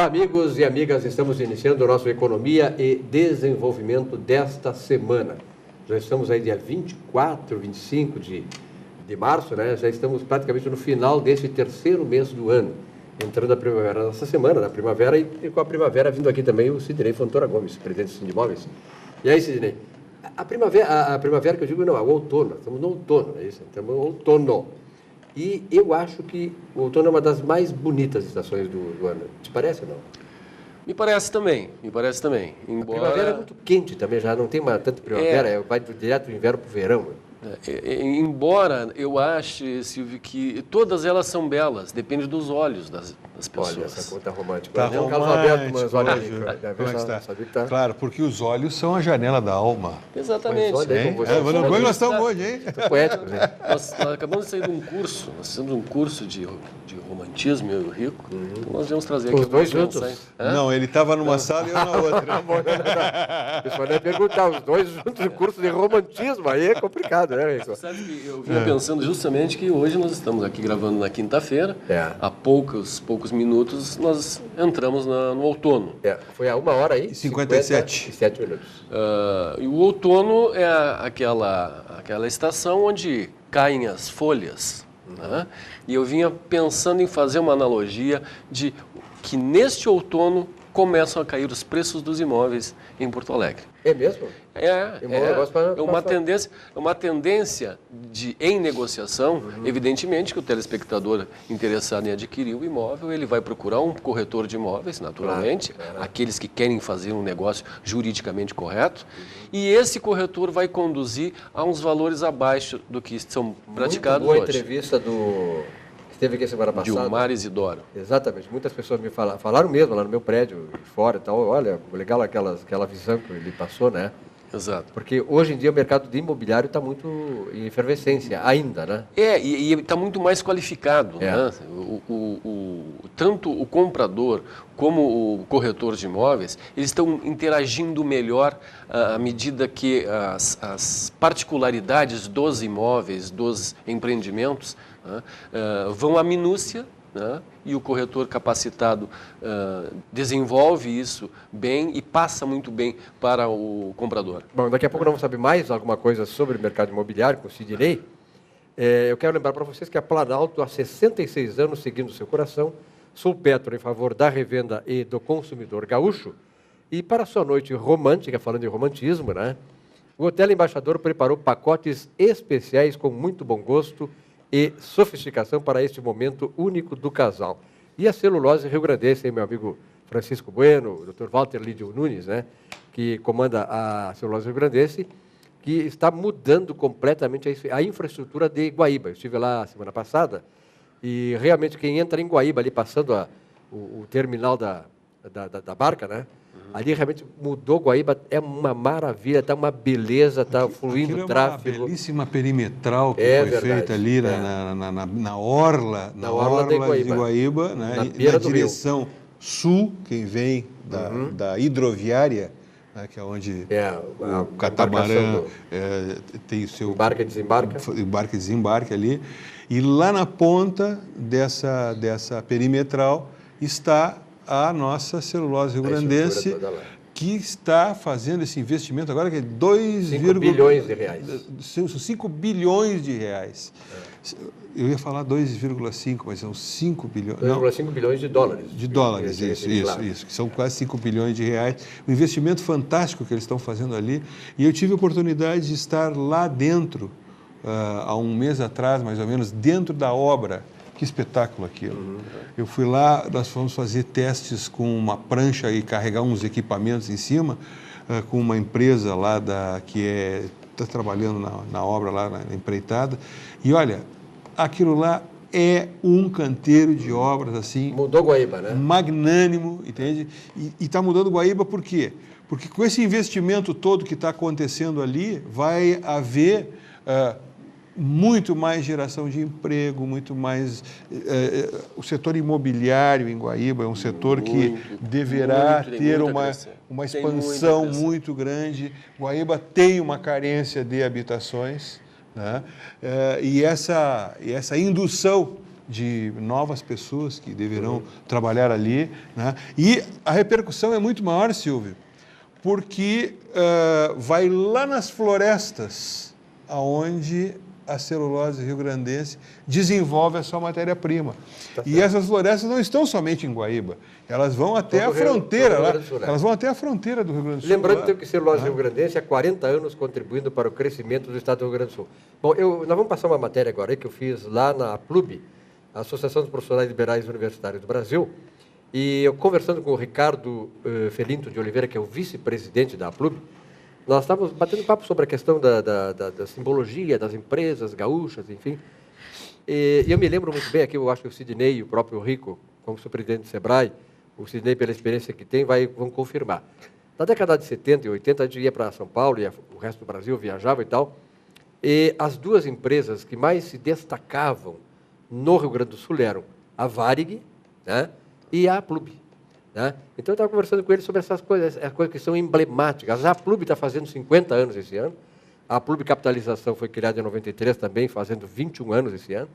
Olá, amigos e amigas, estamos iniciando o nosso Economia e Desenvolvimento desta semana. Já estamos aí dia 24, 25 de março, né? Já estamos praticamente no final desse terceiro mês do ano, entrando a primavera nessa semana, na primavera, e com a primavera vindo aqui também o Sidnei Fontoura Gomes, presidente do Sindimóveis. E aí, Sidnei, a primavera que eu digo, não, é o outono, estamos no outono, é isso? Estamos no outono. E eu acho que o outono é uma das mais bonitas estações do ano. Te parece ou não? Me parece também. Embora... A primavera é muito quente também, já não tem tanta primavera, vai direto do inverno para o verão. Embora eu ache, Silvio, que todas elas são belas, depende dos olhos das pessoas. Olha, essa conta romântica. Tá romântico mas olha aí, como é que está? Claro, porque os olhos são a janela da alma. Exatamente. Mas olha aí, como como nós estamos hoje, hein? Poético, né? Nós acabamos de sair de um curso, de romantismo, eu e o Rico. Então nós vamos trazer aqui... Os dois juntos? Não, ele estava numa sala e eu na outra. O pessoal deve perguntar, os dois juntos no curso de romantismo, aí é complicado, né, Rico? Sabe que eu vinha pensando justamente que hoje nós estamos aqui gravando na quinta-feira, há poucos minutos nós entramos no outono. Foi a 1h aí? 57 minutos. E o outono é aquela estação onde caem as folhas. Né? E eu vinha pensando em fazer uma analogia de que neste outono começam a cair os preços dos imóveis em Porto Alegre. É mesmo? É uma tendência em negociação. Evidentemente que o telespectador interessado em adquirir o imóvel, ele vai procurar um corretor de imóveis, naturalmente, aqueles que querem fazer um negócio juridicamente correto, e esse corretor vai conduzir a uns valores abaixo do que são praticados hoje. Boa Entrevista Esteve aqui semana passada. Gilmar Isidoro. Exatamente. Muitas pessoas me falaram mesmo lá no meu prédio, fora e tal. Olha, legal aquela visão que ele passou, né? Exato. Porque hoje em dia o mercado de imobiliário está muito em efervescência ainda, né? E está muito mais qualificado, né? Tanto o comprador como o corretor de imóveis, eles estão interagindo melhor à medida que as particularidades dos imóveis, dos empreendimentos, vão à minúcia, né? E o corretor capacitado desenvolve isso bem e passa muito bem para o comprador. Bom, daqui a pouco nós vamos saber mais alguma coisa sobre o mercado imobiliário com o Sidnei. Eu quero lembrar para vocês que a Planalto, há 66 anos, seguindo seu coração, Sulpetro em favor da revenda e do consumidor gaúcho. E para a sua noite romântica, falando de romantismo, né? O Hotel Embaixador preparou pacotes especiais com muito bom gosto e sofisticação para este momento único do casal. E a Celulose Rio-Grandense, meu amigo Francisco Bueno, o Dr. Walter Lídio Nunes, né, que comanda a Celulose Rio-Grandense, que está mudando completamente a infraestrutura de Guaíba. Eu estive lá semana passada e realmente quem entra em Guaíba, ali passando o terminal da barca, né? Ali realmente mudou Guaíba, é uma maravilha, está uma beleza, está fluindo tráfego. É uma belíssima perimetral que foi feita ali na orla de Guaíba, né? Na direção sul, quem vem da hidroviária, né, que é onde o catamarã tem o seu embarque e desembarque ali. E lá na ponta dessa perimetral está a nossa Celulose Rio-Grandense, que está fazendo esse investimento agora, que é 5 bilhões de reais. 5 bilhões de reais. Eu ia falar 2,5, mas são 5 bilhões. 2,5 bilhões de dólares. De dólares, isso, que são quase 5 bilhões de reais. Um investimento fantástico que eles estão fazendo ali. E eu tive a oportunidade de estar lá dentro, há um mês atrás, mais ou menos, dentro da obra. Que espetáculo aquilo. Eu fui lá, nós fomos fazer testes com uma prancha e carregar uns equipamentos em cima, com uma empresa lá que está trabalhando na obra lá, na empreitada. E olha, aquilo lá é um canteiro de obras assim... Mudou Guaíba, né? Magnânimo, entende? E está mudando Guaíba por quê? Porque com esse investimento todo que está acontecendo ali, vai haver... muito mais geração de emprego, muito mais... o setor imobiliário em Guaíba é um setor que deverá ter uma expansão muito grande. Guaíba tem uma carência de habitações, né? E essa indução de novas pessoas que deverão trabalhar ali, né? E a repercussão é muito maior, Silvio, porque vai lá nas florestas, aonde a celulose rio-grandense desenvolve a sua matéria-prima. E essas florestas não estão somente em Guaíba, elas vão até a fronteira lá, elas vão até a fronteira do Rio Grande do Sul. Lembrando que celulose rio-grandense há 40 anos contribuindo para o crescimento do estado do Rio Grande do Sul. Bom, nós vamos passar uma matéria agora aí que eu fiz lá na APLUB, a Associação dos Profissionais Liberais Universitários do Brasil, e eu conversando com o Ricardo Felinto de Oliveira, que é o vice-presidente da APLUB, nós estávamos batendo papo sobre a questão da simbologia das empresas gaúchas, enfim. E eu me lembro muito bem, aqui eu acho que o Sidney e o próprio Rico, como superintendente do SEBRAE, o Sidney, pela experiência que tem, vão confirmar. Na década de 70 e 80, a gente ia para São Paulo e o resto do Brasil viajava e tal, e as duas empresas que mais se destacavam no Rio Grande do Sul eram a Varig, né, e a APLUB. Né? Então, eu estava conversando com ele sobre essas coisas, as coisas que são emblemáticas. A APLUB está fazendo 50 anos esse ano, a APLUB Capitalização foi criada em 93 também, fazendo 21 anos esse ano,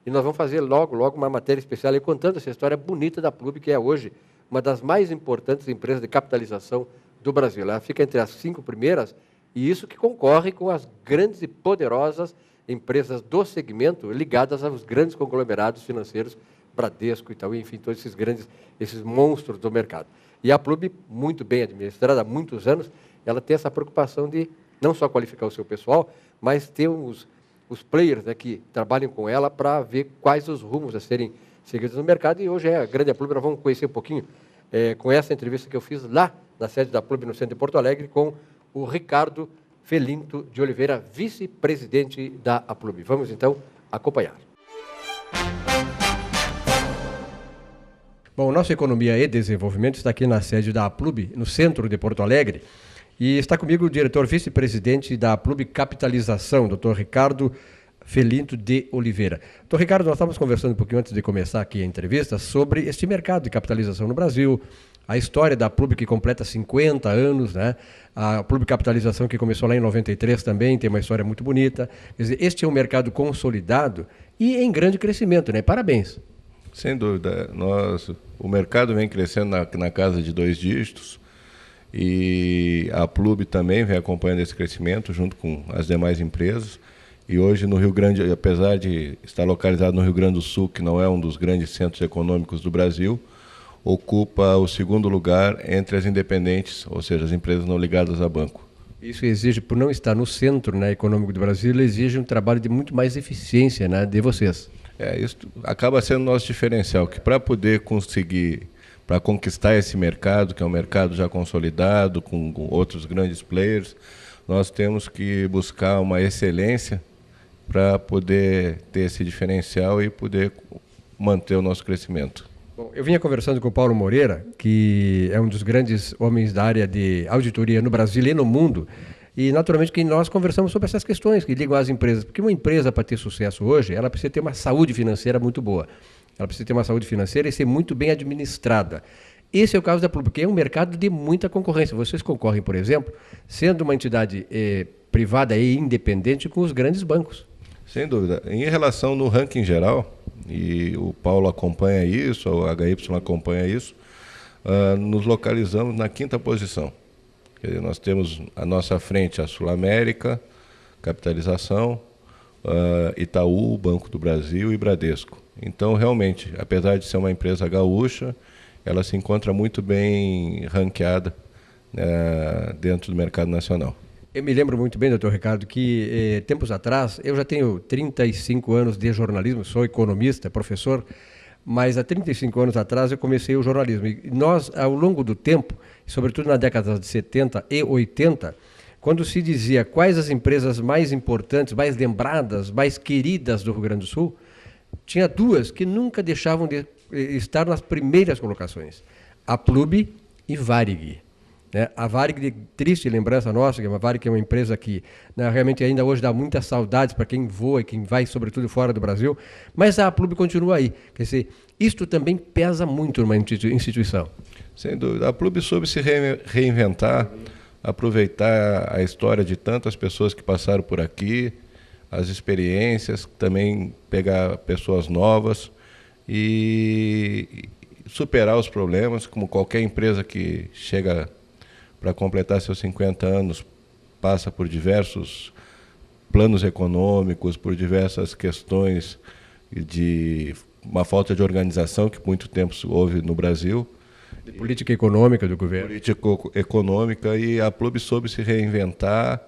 e nós vamos fazer logo uma matéria especial aí, contando essa história bonita da APLUB, que é hoje uma das mais importantes empresas de capitalização do Brasil. Ela fica entre as 5 primeiras, e isso que concorre com as grandes e poderosas empresas do segmento ligadas aos grandes conglomerados financeiros, Bradesco, Itaú, enfim, todos esses monstros do mercado. E a APLUB, muito bem administrada há muitos anos, ela tem essa preocupação de não só qualificar o seu pessoal, mas ter os players, né, que trabalham com ela para ver quais os rumos a serem seguidos no mercado. E hoje é a grande APLUB, nós vamos conhecer um pouquinho com essa entrevista que eu fiz lá na sede da APLUB, no centro de Porto Alegre, com o Ricardo Felinto de Oliveira, vice-presidente da APLUB. Vamos, então, acompanhar. Bom, nossa Economia e Desenvolvimento está aqui na sede da APLUB, no centro de Porto Alegre, e está comigo o diretor vice-presidente da APLUB Capitalização, Dr. Ricardo Felinto de Oliveira. Dr. Ricardo, nós estávamos conversando um pouquinho antes de começar aqui a entrevista sobre este mercado de capitalização no Brasil, a história da APLUB que completa 50 anos, né? A APLUB Capitalização que começou lá em 93 também, tem uma história muito bonita. Quer dizer, este é um mercado consolidado e em grande crescimento, né? Parabéns. Sem dúvida. O mercado vem crescendo na casa de 2 dígitos e a APLUB também vem acompanhando esse crescimento junto com as demais empresas. E hoje no Rio Grande, apesar de estar localizado no Rio Grande do Sul, que não é um dos grandes centros econômicos do Brasil, ocupa o 2º lugar entre as independentes, ou seja, as empresas não ligadas a banco. Isso exige, por não estar no centro, né, econômico do Brasil, exige um trabalho de muito mais eficiência, né, de vocês. Isso acaba sendo o nosso diferencial, que para poder para conquistar esse mercado, que é um mercado já consolidado, com outros grandes players, nós temos que buscar uma excelência para poder ter esse diferencial e poder manter o nosso crescimento. Bom, eu vinha conversando com o Paulo Moreira, que é um dos grandes homens da área de auditoria no Brasil e no mundo, e, naturalmente, que nós conversamos sobre essas questões que ligam às empresas. Porque uma empresa, para ter sucesso hoje, ela precisa ter uma saúde financeira muito boa. Ela precisa ter uma saúde financeira e ser muito bem administrada. Esse é o caso da APLUB, porque é um mercado de muita concorrência. Vocês concorrem, por exemplo, sendo uma entidade privada e independente com os grandes bancos. Sem dúvida. Em relação no ranking geral, e o Paulo acompanha isso, o HY acompanha isso, nos localizamos na 5ª posição. Nós temos à nossa frente a Sul América, Capitalização, Itaú, Banco do Brasil e Bradesco. Então, realmente, apesar de ser uma empresa gaúcha, ela se encontra muito bem ranqueada dentro do mercado nacional. Eu me lembro muito bem, doutor Ricardo, que tempos atrás, eu já tenho 35 anos de jornalismo, sou economista, professor, mas há 35 anos atrás eu comecei o jornalismo. E nós, ao longo do tempo, sobretudo na década de 70 e 80, quando se dizia quais as empresas mais importantes, mais lembradas, mais queridas do Rio Grande do Sul, tinha 2 que nunca deixavam de estar nas primeiras colocações, a APLUB e Varig. Né? A Varig, de triste lembrança nossa, que a Varig é uma empresa que, né, realmente ainda hoje dá muitas saudades para quem voa e quem vai, sobretudo, fora do Brasil, mas a APLUB continua aí. Quer dizer, isto também pesa muito numa instituição. Sem dúvida. A APLUB soube se reinventar, aproveitar a história de tantas pessoas que passaram por aqui, as experiências, também pegar pessoas novas e superar os problemas, como qualquer empresa que chega para completar seus 50 anos, passa por diversos planos econômicos, por diversas questões de uma falta de organização que muito tempo houve no Brasil. De política econômica do governo. Política econômica, e a Plube soube se reinventar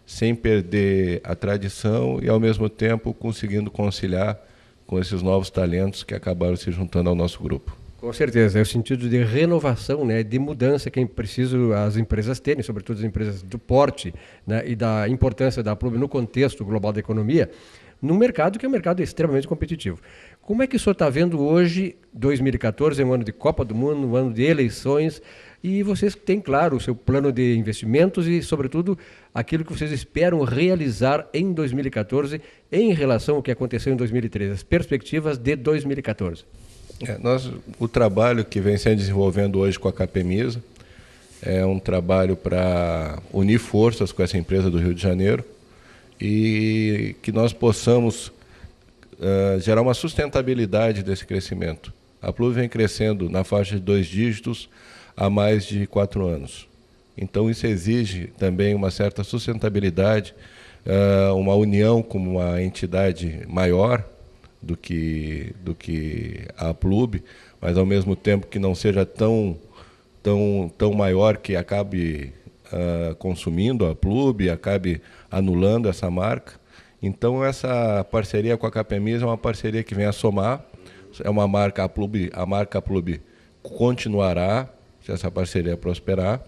sem perder a tradição e, ao mesmo tempo, conseguindo conciliar com esses novos talentos que acabaram se juntando ao nosso grupo. Com certeza, é o sentido de renovação, né, de mudança que é preciso as empresas terem, sobretudo as empresas do porte, né, e da importância da Plube no contexto global da economia, num mercado que é um mercado extremamente competitivo. Como é que o senhor está vendo hoje, 2014, é um ano de Copa do Mundo, um ano de eleições, e vocês têm, claro, o seu plano de investimentos e, sobretudo, aquilo que vocês esperam realizar em 2014 em relação ao que aconteceu em 2013, as perspectivas de 2014? O trabalho que vem sendo desenvolvendo hoje com a Capemisa é um trabalho para unir forças com essa empresa do Rio de Janeiro e que nós possamos gerar uma sustentabilidade desse crescimento. A Plube vem crescendo na faixa de 2 dígitos há mais de 4 anos. Então isso exige também uma certa sustentabilidade, uma união com uma entidade maior do que a Plube, mas ao mesmo tempo que não seja tão maior que acabe consumindo a Plube, acabe anulando essa marca. Então essa parceria com a Capemisa é uma parceria que vem a somar, é uma marca, a marca Plube continuará se essa parceria prosperar,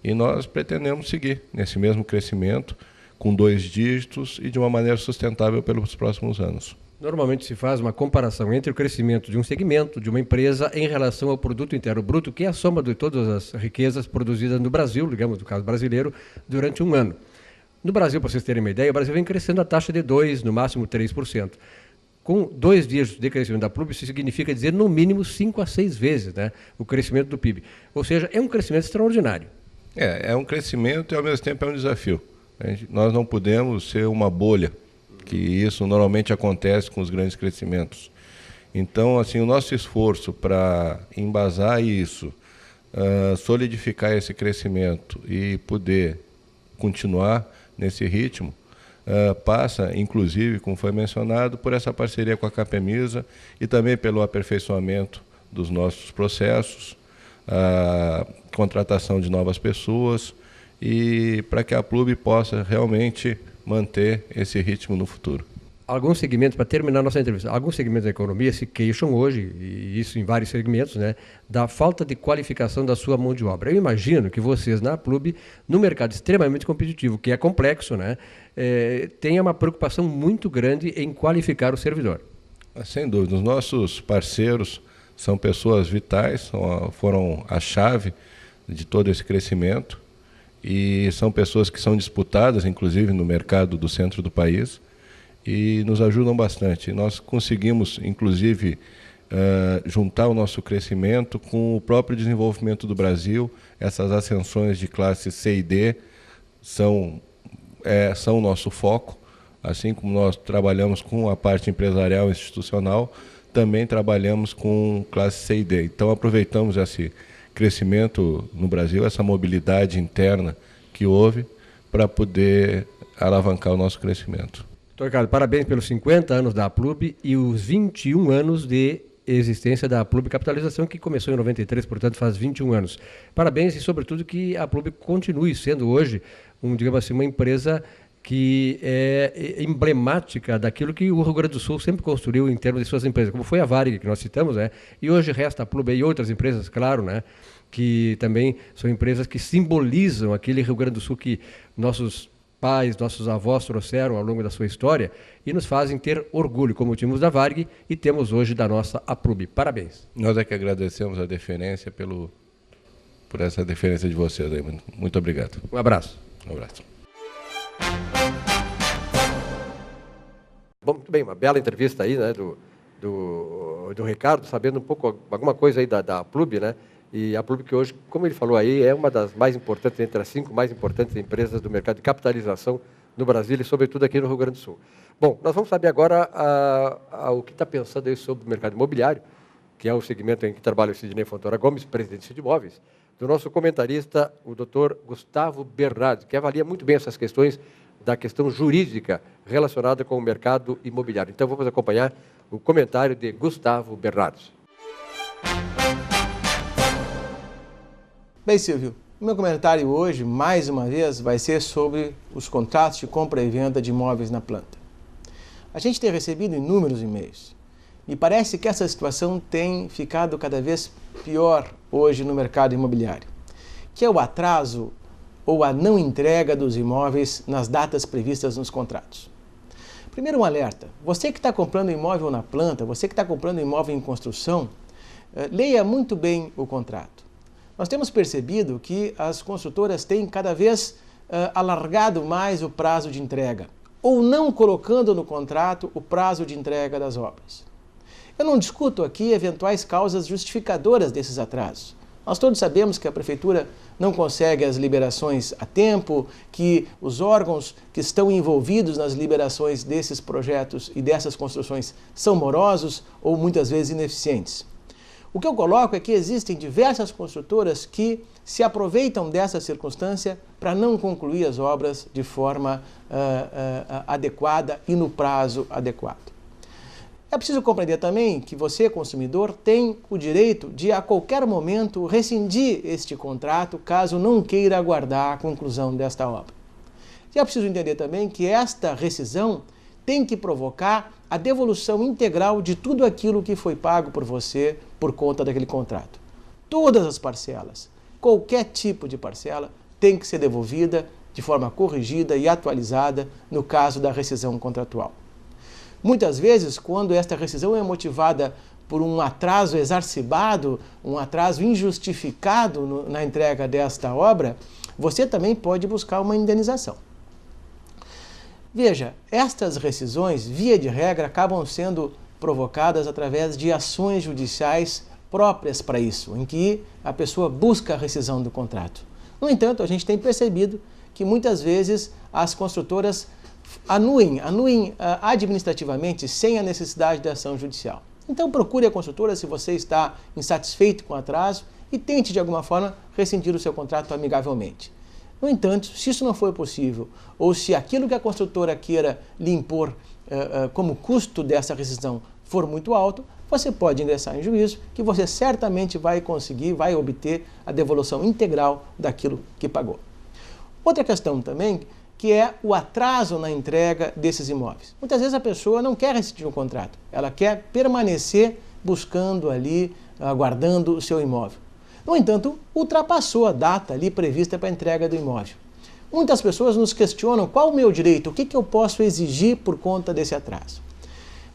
e nós pretendemos seguir nesse mesmo crescimento com 2 dígitos e de uma maneira sustentável pelos próximos anos. Normalmente se faz uma comparação entre o crescimento de um segmento, de uma empresa, em relação ao produto interno bruto, que é a soma de todas as riquezas produzidas no Brasil, digamos, no caso brasileiro, durante um ano. No Brasil, para vocês terem uma ideia, o Brasil vem crescendo a taxa de 2%, no máximo 3%. Com 2 dígitos de crescimento da Plube, isso significa dizer no mínimo 5 a 6 vezes, né, o crescimento do PIB. Ou seja, é um crescimento extraordinário. É um crescimento e, ao mesmo tempo, é um desafio. Nós não podemos ser uma bolha, que isso normalmente acontece com os grandes crescimentos. Então, assim, o nosso esforço para embasar isso, solidificar esse crescimento e poder continuar nesse ritmo, passa, inclusive, como foi mencionado, por essa parceria com a Capemisa e também pelo aperfeiçoamento dos nossos processos, a contratação de novas pessoas, e para que a Plube possa realmente manter esse ritmo no futuro. Alguns segmentos, para terminar nossa entrevista, alguns segmentos da economia se queixam hoje, e isso em vários segmentos, né, da falta de qualificação da sua mão de obra. Eu imagino que vocês, na Plube, no mercado extremamente competitivo, que é complexo, né, tenha uma preocupação muito grande em qualificar o servidor. Sem dúvida. Os nossos parceiros são pessoas vitais, foram a chave de todo esse crescimento, e são pessoas que são disputadas, inclusive, no mercado do centro do país, e nos ajudam bastante. Nós conseguimos, inclusive, juntar o nosso crescimento com o próprio desenvolvimento do Brasil. Essas ascensões de classe C e D são o nosso foco. Assim como nós trabalhamos com a parte empresarial e institucional, também trabalhamos com classe C e D. Então, aproveitamos esse crescimento no Brasil, essa mobilidade interna que houve, para poder alavancar o nosso crescimento. Doutor Ricardo, parabéns pelos 50 anos da Plube e os 21 anos de existência da Plube Capitalização, que começou em 93, portanto faz 21 anos. Parabéns e, sobretudo, que a Plube continue sendo hoje, digamos assim, uma empresa que é emblemática daquilo que o Rio Grande do Sul sempre construiu em termos de suas empresas, como foi a Varig, que nós citamos, né? E hoje resta a Plube e outras empresas, claro, né? Que também são empresas que simbolizam aquele Rio Grande do Sul que nossos pais, nossos avós trouxeram ao longo da sua história e nos fazem ter orgulho, como tínhamos da Varig e temos hoje da nossa Plube. Parabéns. Nós é que agradecemos a deferência por essa deferência de vocês aí. Muito obrigado. Um abraço. Um abraço. Bom, muito bem, uma bela entrevista aí, né, do Ricardo, sabendo um pouco, alguma coisa aí da Plube, né? E a Plube que hoje, como ele falou aí, é uma das mais importantes, entre as 5 mais importantes empresas do mercado de capitalização no Brasil e, sobretudo, aqui no Rio Grande do Sul. Bom, nós vamos saber agora o que está pensando aí sobre o mercado imobiliário, que é o segmento em que trabalha o Sidnei Fontoura Gomes, presidente do Sindimóveis, do nosso comentarista, o Dr. Gustavo Bernardes, que avalia muito bem essas questões da questão jurídica relacionada com o mercado imobiliário. Então, vamos acompanhar o comentário de Gustavo Bernardes. Bem, Silvio, o meu comentário hoje, mais uma vez, vai ser sobre os contratos de compra e venda de imóveis na planta. A gente tem recebido inúmeros e-mails. Me parece que essa situação tem ficado cada vez pior hoje no mercado imobiliário, que é o atraso ou a não entrega dos imóveis nas datas previstas nos contratos. Primeiro, um alerta. Você que está comprando imóvel na planta, você que está comprando imóvel em construção, leia muito bem o contrato. Nós temos percebido que as construtoras têm cada vez alargado mais o prazo de entrega, ou não colocando no contrato o prazo de entrega das obras. Eu não discuto aqui eventuais causas justificadoras desses atrasos. Nós todos sabemos que a Prefeitura não consegue as liberações a tempo, que os órgãos que estão envolvidos nas liberações desses projetos e dessas construções são morosos ou muitas vezes ineficientes. O que eu coloco é que existem diversas construtoras que se aproveitam dessa circunstância para não concluir as obras de forma adequada e no prazo adequado. É preciso compreender também que você, consumidor, tem o direito de, a qualquer momento, rescindir este contrato caso não queira aguardar a conclusão desta obra. E é preciso entender também que esta rescisão tem que provocar a devolução integral de tudo aquilo que foi pago por você por conta daquele contrato. Todas as parcelas, qualquer tipo de parcela, tem que ser devolvida de forma corrigida e atualizada no caso da rescisão contratual. Muitas vezes, quando esta rescisão é motivada por um atraso exacerbado, um atraso injustificado na entrega desta obra, você também pode buscar uma indenização. Veja, estas rescisões, via de regra, acabam sendo provocadas através de ações judiciais próprias para isso, em que a pessoa busca a rescisão do contrato. No entanto, a gente tem percebido que muitas vezes as construtoras anuem administrativamente sem a necessidade de ação judicial. Então procure a construtora se você está insatisfeito com o atraso e tente de alguma forma rescindir o seu contrato amigavelmente. No entanto, se isso não for possível, ou se aquilo que a construtora queira lhe impor como custo dessa rescisão for muito alto, você pode ingressar em juízo, que você certamente vai conseguir, vai obter a devolução integral daquilo que pagou. Outra questão também, que é o atraso na entrega desses imóveis. Muitas vezes a pessoa não quer rescindir o contrato, ela quer permanecer buscando ali, aguardando o seu imóvel. No entanto, ultrapassou a data ali prevista para a entrega do imóvel. Muitas pessoas nos questionam qual o meu direito, o que eu posso exigir por conta desse atraso.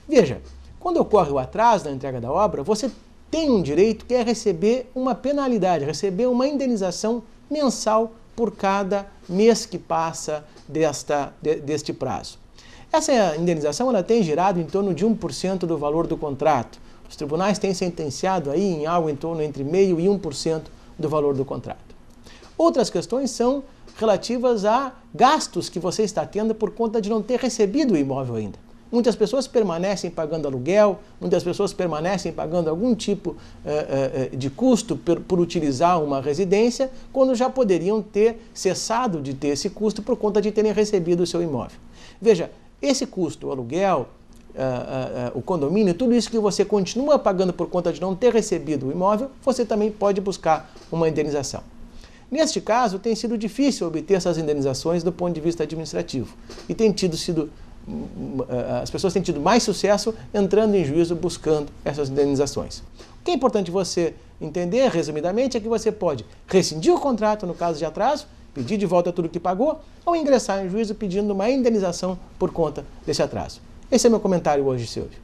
Veja, quando ocorre o atraso na entrega da obra, você tem um direito que é receber uma penalidade, receber uma indenização mensal por cada mês que passa deste prazo. Essa indenização ela tem girado em torno de 1% do valor do contrato. Os tribunais têm sentenciado aí em algo em torno entre 0,5% e 1% do valor do contrato. Outras questões são relativas a gastos que você está tendo por conta de não ter recebido o imóvel ainda. Muitas pessoas permanecem pagando aluguel, muitas pessoas permanecem pagando algum tipo de custo por utilizar uma residência, quando já poderiam ter cessado de ter esse custo por conta de terem recebido o seu imóvel. Veja, esse custo, o aluguel, o condomínio, tudo isso que você continua pagando por conta de não ter recebido o imóvel, você também pode buscar uma indenização. Neste caso, tem sido difícil obter essas indenizações do ponto de vista administrativo e as pessoas têm tido mais sucesso entrando em juízo buscando essas indenizações. O que é importante você entender, resumidamente, é que você pode rescindir o contrato no caso de atraso, pedir de volta tudo que pagou, ou ingressar em juízo pedindo uma indenização por conta desse atraso. Esse é meu comentário hoje, Silvio.